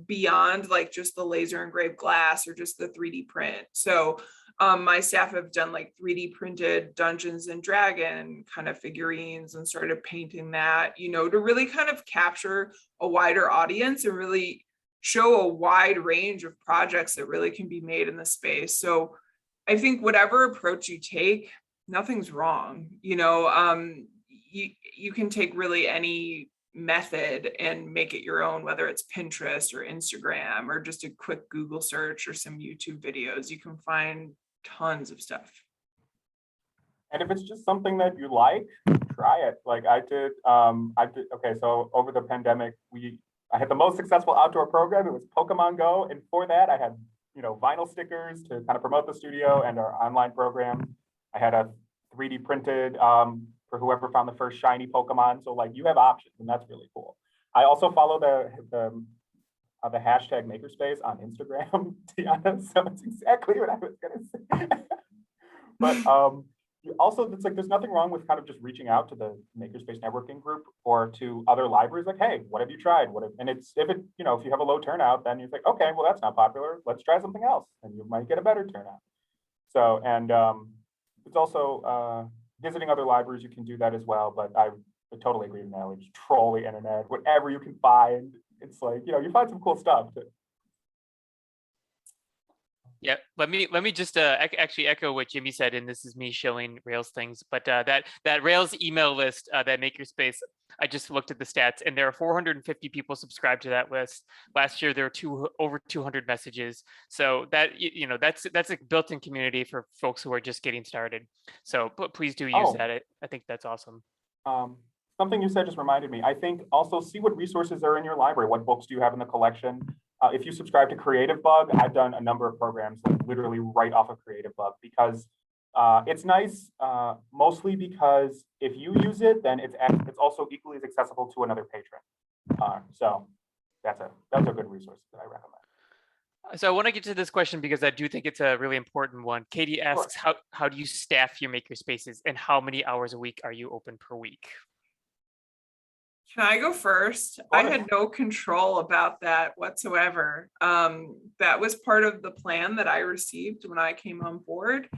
beyond like just the laser engraved glass or just the 3D print. So my staff have done like 3D printed Dungeons and Dragon kind of figurines and started painting that, you know, to really kind of capture a wider audience and really show a wide range of projects that really can be made in the space. So I think whatever approach you take, nothing's wrong, you know. You can take really any method and make it your own, whether it's Pinterest or Instagram or just a quick Google search or some YouTube videos. You can find tons of stuff. And if it's just something that you like, try it. Like I did. Okay, so over the pandemic, I had the most successful outdoor program. It was Pokemon Go, and for that, I had, you know, vinyl stickers to kind of promote the studio and our online program. I had a 3D printed for whoever found the first shiny Pokemon. So like you have options, and that's really cool. I also follow the hashtag Makerspace on Instagram, to be honest. So it's exactly what I was gonna say. But also, it's like there's nothing wrong with kind of just reaching out to the Makerspace networking group or to other libraries. Like, hey, what have you tried? And if you know, if you have a low turnout, then you're like, okay, well that's not popular. Let's try something else, and you might get a better turnout. So and it's also visiting other libraries, you can do that as well. But I would totally agree with Natalie. Just troll the internet, whatever you can find. It's like, you find some cool stuff. Yeah, let me just actually echo what Jimmy said, and this is me showing Rails things. But that Rails email list, that Makerspace, I just looked at the stats, and there are 450 people subscribed to that list. Last year there were over 200 messages. So that that's a built-in community for folks who are just getting started. So please do use that. I think that's awesome. Something you said just reminded me. I think also see what resources are in your library. What books do you have in the collection? If you subscribe to Creative Bug, I've done a number of programs like literally right off of Creative Bug because it's nice, mostly because if you use it, then it's also equally as accessible to another patron. So those are good resources that I recommend. So I want to get to this question because I do think it's a really important one. Katie asks, how do you staff your makerspaces and how many hours a week are you open per week? Can I go first? I had no control about that whatsoever. That was part of the plan that I received when I came on board.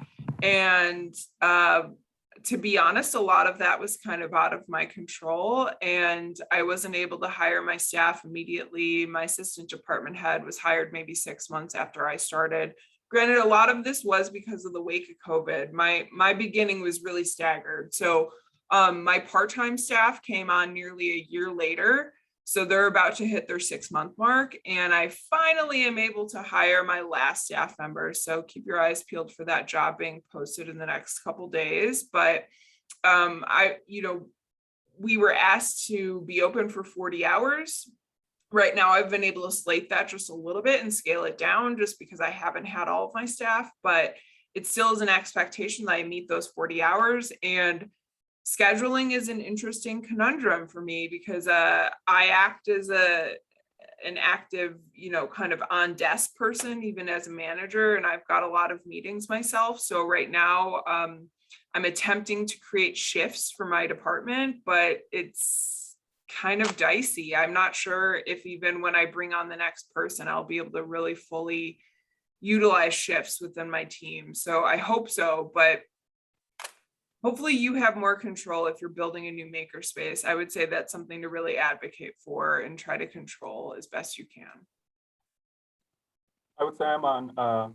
And to be honest, a lot of that was kind of out of my control. And I wasn't able to hire my staff immediately. My assistant department head was hired maybe 6 months after I started. Granted, a lot of this was because of the wake of COVID. My beginning was really staggered. So my part-time staff came on nearly a year later. So they're about to hit their 6-month mark. And I finally am able to hire my last staff member. So keep your eyes peeled for that job being posted in the next couple days. But we were asked to be open for 40 hours. Right now, I've been able to slate that just a little bit and scale it down just because I haven't had all of my staff, but it still is an expectation that I meet those 40 hours. And scheduling is an interesting conundrum for me because I act as an active, kind of on desk person, even as a manager, and I've got a lot of meetings myself. So right now I'm attempting to create shifts for my department, but it's kind of dicey. I'm not sure if even when I bring on the next person, I'll be able to really fully utilize shifts within my team. So I hope so, but hopefully you have more control if you're building a new makerspace. I would say that's something to really advocate for and try to control as best you can. I would say I'm on a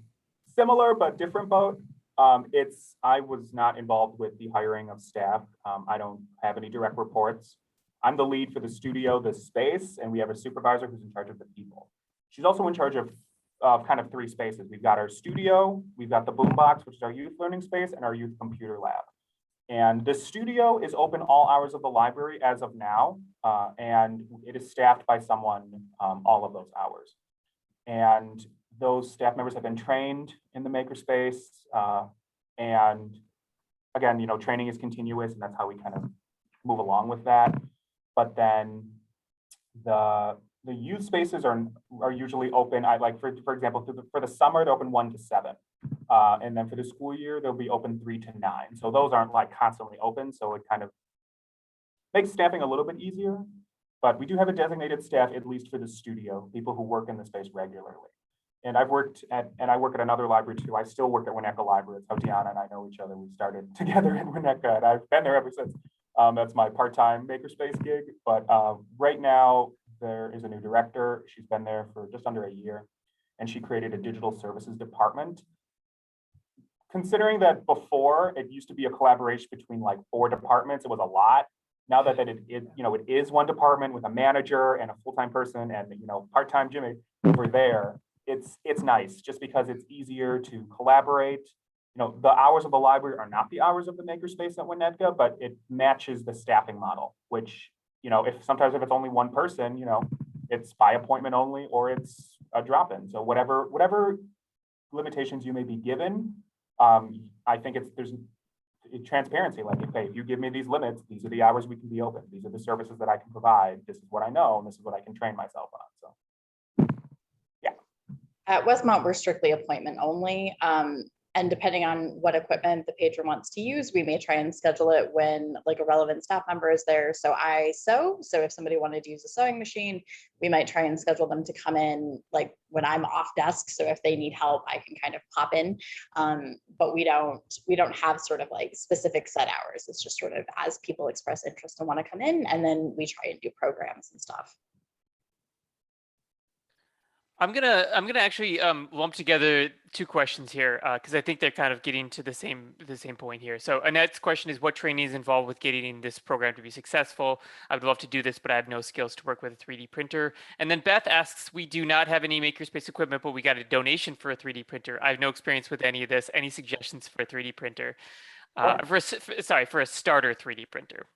similar but different boat. I was not involved with the hiring of staff. I don't have any direct reports. I'm the lead for the studio, the space, and we have a supervisor who's in charge of the people. She's also in charge of kind of 3 spaces. We've got our studio, we've got the boombox, which is our youth learning space, and our youth computer lab. And the studio is open all hours of the library as of now, and it is staffed by someone all of those hours. And those staff members have been trained in the makerspace. And again, training is continuous, and that's how we kind of move along with that. But then the youth spaces are usually open. I like, for example, for the summer, they're open 1 to 7. And then for the school year, they'll be open 3 to 9. So those aren't like constantly open. So it kind of makes staffing a little bit easier. But we do have a designated staff, at least for the studio, people who work in the space regularly. And I work at another library too. I still work at Winnetka Library. It's how Deanna and I know each other. We started together in Winnetka, and I've been there ever since. That's my part-time makerspace gig. But right now, there is a new director. She's been there for just under a year, and she created a digital services department. Considering that before it used to be a collaboration between like 4 departments, it was a lot. Now that it is one department with a manager and a full-time person and part-time Jimmy over there, it's nice just because it's easier to collaborate. The hours of the library are not the hours of the makerspace at Winnetka, but it matches the staffing model, which if sometimes if it's only one person, it's by appointment only or it's a drop-in. So whatever limitations you may be given, I think there's transparency. Like, okay, if you give me these limits, these are the hours we can be open. These are the services that I can provide. This is what I know, and this is what I can train myself on. So, yeah. At Westmont, we're strictly appointment only. And depending on what equipment the patron wants to use, we may try and schedule it when like a relevant staff member is there. So I sew. So if somebody wanted to use a sewing machine, we might try and schedule them to come in like when I'm off desk. So if they need help, I can kind of pop in. But we don't have sort of like specific set hours. It's just sort of as people express interest and want to come in, and then we try and do programs and stuff. I'm gonna actually lump together two questions here because I think they're kind of getting to the same point here. So Annette's question is, what training is involved with getting this program to be successful? I would love to do this, but I have no skills to work with a 3D printer. And then Beth asks, we do not have any Makerspace equipment, but we got a donation for a 3D printer. I have no experience with any of this. Any suggestions for a 3D printer? For a starter 3D printer.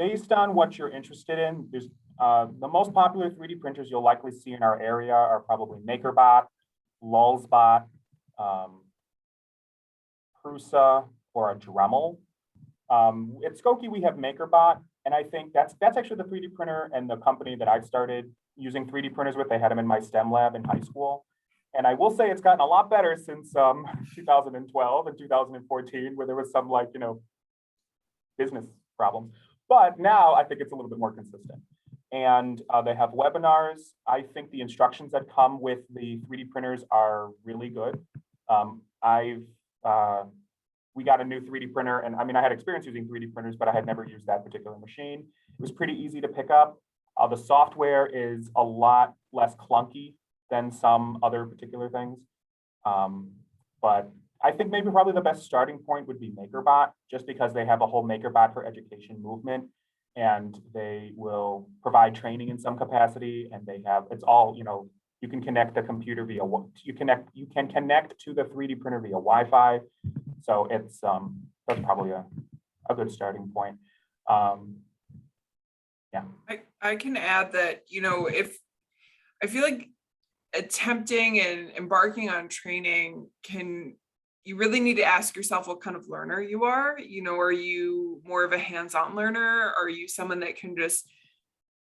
Based on what you're interested in, there's the most popular 3D printers you'll likely see in our area are probably MakerBot, Lulzbot, Prusa, or a Dremel. At Skokie, we have MakerBot, and I think that's actually the 3D printer and the company that I started using 3D printers with. They had them in my STEM lab in high school. And I will say it's gotten a lot better since 2012 and 2014, where there was some business problems. But now I think it's a little bit more consistent. And they have webinars. I think the instructions that come with the 3D printers are really good. We got a new 3D printer, and I mean, I had experience using 3D printers, but I had never used that particular machine. It was pretty easy to pick up. The software is a lot less clunky than some other particular things. But I think maybe probably the best starting point would be MakerBot, just because they have a whole MakerBot for Education movement, and they will provide training in some capacity, and it's all, you can connect the computer via, you can connect to the 3D printer via Wi-Fi. So it's, that's probably a good starting point. Yeah. I can add that, if I feel like attempting and embarking on training you really need to ask yourself what kind of learner you are. Are you more of a hands-on learner? Are you someone that can just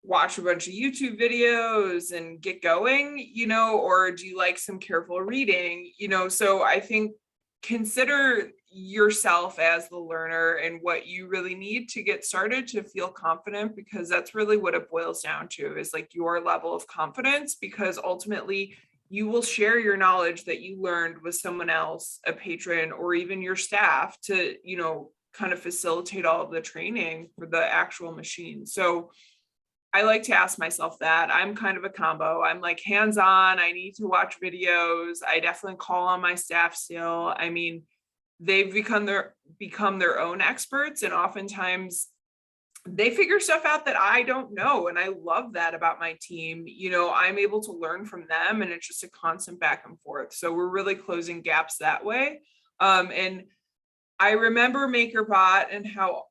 watch a bunch of YouTube videos and get going, or do you like some careful reading? So I think consider yourself as the learner and what you really need to get started to feel confident, because that's really what it boils down to, is like your level of confidence, because ultimately you will share your knowledge that you learned with someone else, a patron, or even your staff to, kind of facilitate all of the training for the actual machine. So I like to ask myself that. I'm kind of a combo. I'm like hands-on. I need to watch videos. I definitely call on my staff still. I mean, they've become their own experts, and oftentimes they figure stuff out that I don't know. And I love that about my team. I'm able to learn from them, and it's just a constant back and forth. So we're really closing gaps that way. And I remember MakerBot and how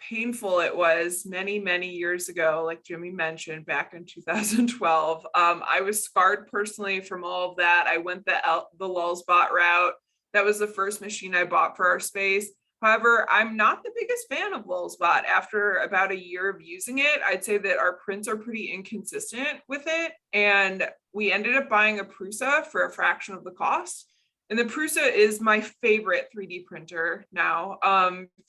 painful it was many, many years ago, like Jimmy mentioned, back in 2012. I was scarred personally from all of that. I went the Lulzbot route. That was the first machine I bought for our space. However, I'm not the biggest fan of Lulzbot. After about a year of using it, I'd say that our prints are pretty inconsistent with it. And we ended up buying a Prusa for a fraction of the cost. And the Prusa is my favorite 3D printer now.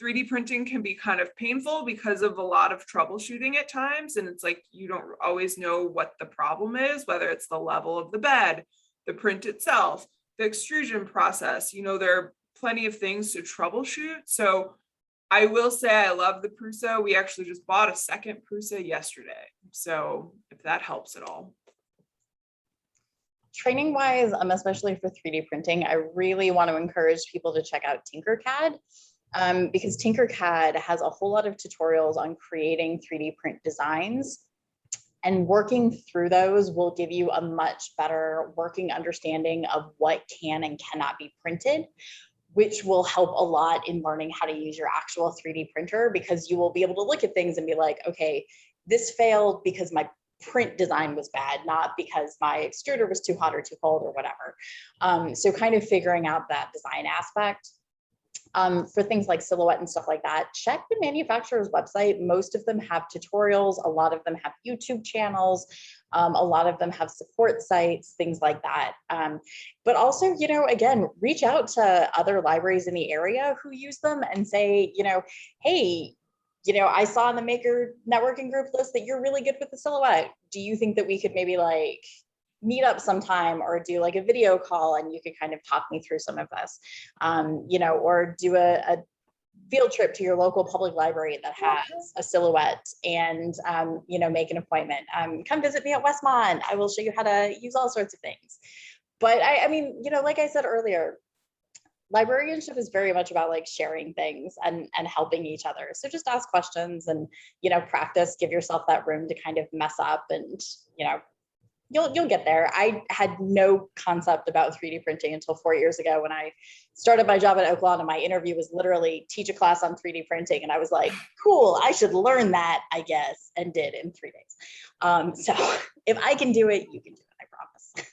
3D printing can be kind of painful because of a lot of troubleshooting at times. And it's like, you don't always know what the problem is, whether it's the level of the bed, the print itself, the extrusion process. There are plenty of things to troubleshoot. So I will say I love the Prusa. We actually just bought a second Prusa yesterday. So if that helps at all. Training wise, especially for 3D printing, I really want to encourage people to check out Tinkercad, because Tinkercad has a whole lot of tutorials on creating 3D print designs. And working through those will give you a much better working understanding of what can and cannot be printed, which will help a lot in learning how to use your actual 3D printer, because you will be able to look at things and be like, okay, this failed because my print design was bad, not because my extruder was too hot or too cold or whatever. So kind of figuring out that design aspect. for things like Silhouette and stuff like that, check the manufacturer's website. Most of them have tutorials. A lot of them have YouTube channels. A lot of them have support sites, things like that. But also, you know, again, reach out to other libraries in the area who use them and say, you know, hey, you know, I saw in the Maker networking group list that you're really good with the Silhouette. Do you think that we could maybe like meet up sometime or do like a video call and you could kind of talk me through some of this, you know, or do a field trip to your local public library that has a Silhouette and, you know, make an appointment. Come visit me at Westmont. I will show you how to use all sorts of things. But I mean, you know, like I said earlier, librarianship is very much about like sharing things and helping each other. So just ask questions and, you know, practice, give yourself that room to kind of mess up and, you know, you'll get there. I had no concept about 3D printing until 4 years ago when I started my job at Oak Lawn, and my interview was literally teach a class on 3D printing. And I was like, cool, I should learn that, I guess, and did in 3 days. So if I can do it, you can do it, I promise.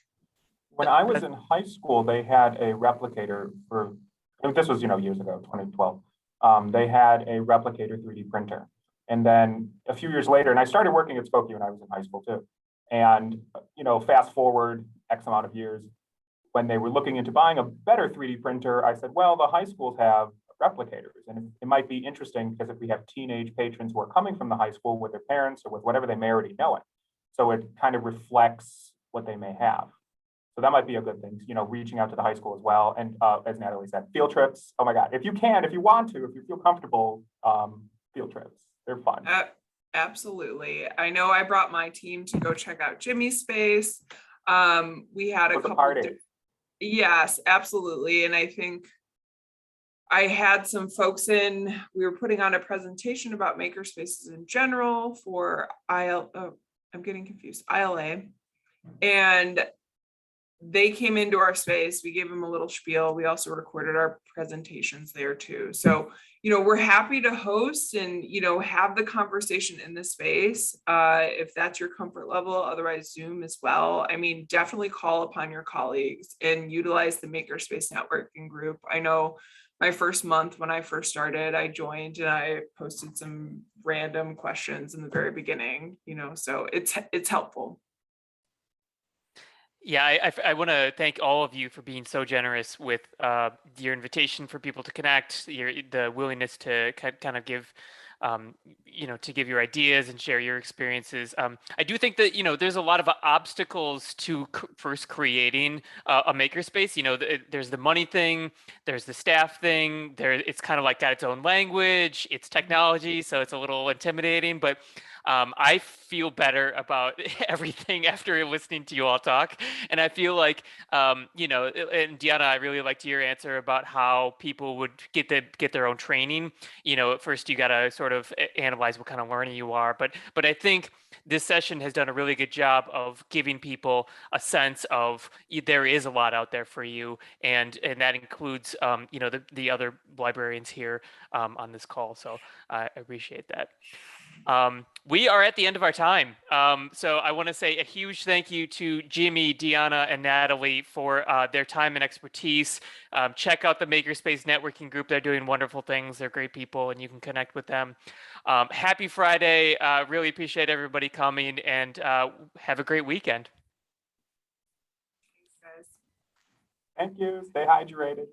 When I was in high school, they had a replicator for, I mean, this was, you know, years ago, 2012. They had a replicator 3D printer. And then a few years later, and I started working at Skokie when I was in high school too. And, you know, fast forward X amount of years, when they were looking into buying a better 3D printer, I said, well, the high schools have replicators. And it might be interesting because if we have teenage patrons who are coming from the high school with their parents or with whatever they may already know it. So it kind of reflects what they may have. So that might be a good thing, you know, reaching out to the high school as well. And as Natalie said, field trips. Oh my God, if you can, if you want to, if you feel comfortable, field trips, they're fun. Absolutely. I know I brought my team to go check out Jimmy's space. We had a couple. Yes, absolutely. And I think I had some folks in, we were putting on a presentation about makerspaces in general for I'm getting confused, ILA. And they came into our space, we gave them a little spiel. We also recorded our presentations there too. So, you know, we're happy to host and, you know, have the conversation in the space if that's your comfort level, otherwise Zoom as well. I mean, definitely call upon your colleagues and utilize the Makerspace networking group. I know my first month when I first started, I joined and I posted some random questions in the very beginning, you know, so it's helpful. Yeah, I want to thank all of you for being so generous with your invitation for people to connect, the willingness to kind of give, you know, to give your ideas and share your experiences. I do think that, you know, there's a lot of obstacles to first creating a makerspace. You know, there's the money thing, there's the staff thing, it's kind of like got its own language, it's technology, so it's a little intimidating, but I feel better about everything after listening to you all talk. And I feel like, you know, and Deanna, I really liked your answer about how people would get their own training. You know, at first you got to sort of analyze what kind of learner you are. But I think this session has done a really good job of giving people a sense of there is a lot out there for you. And that includes, you know, the other librarians here on this call. So I appreciate that. We are at the end of our time. So I want to say a huge thank you to Jimmy, Deanna, and Natalie for their time and expertise. Check out the Makerspace networking group. They're doing wonderful things. They're great people, and you can connect with them. Happy Friday. Really appreciate everybody coming, and have a great weekend. Thanks, guys. Thank you. Stay hydrated.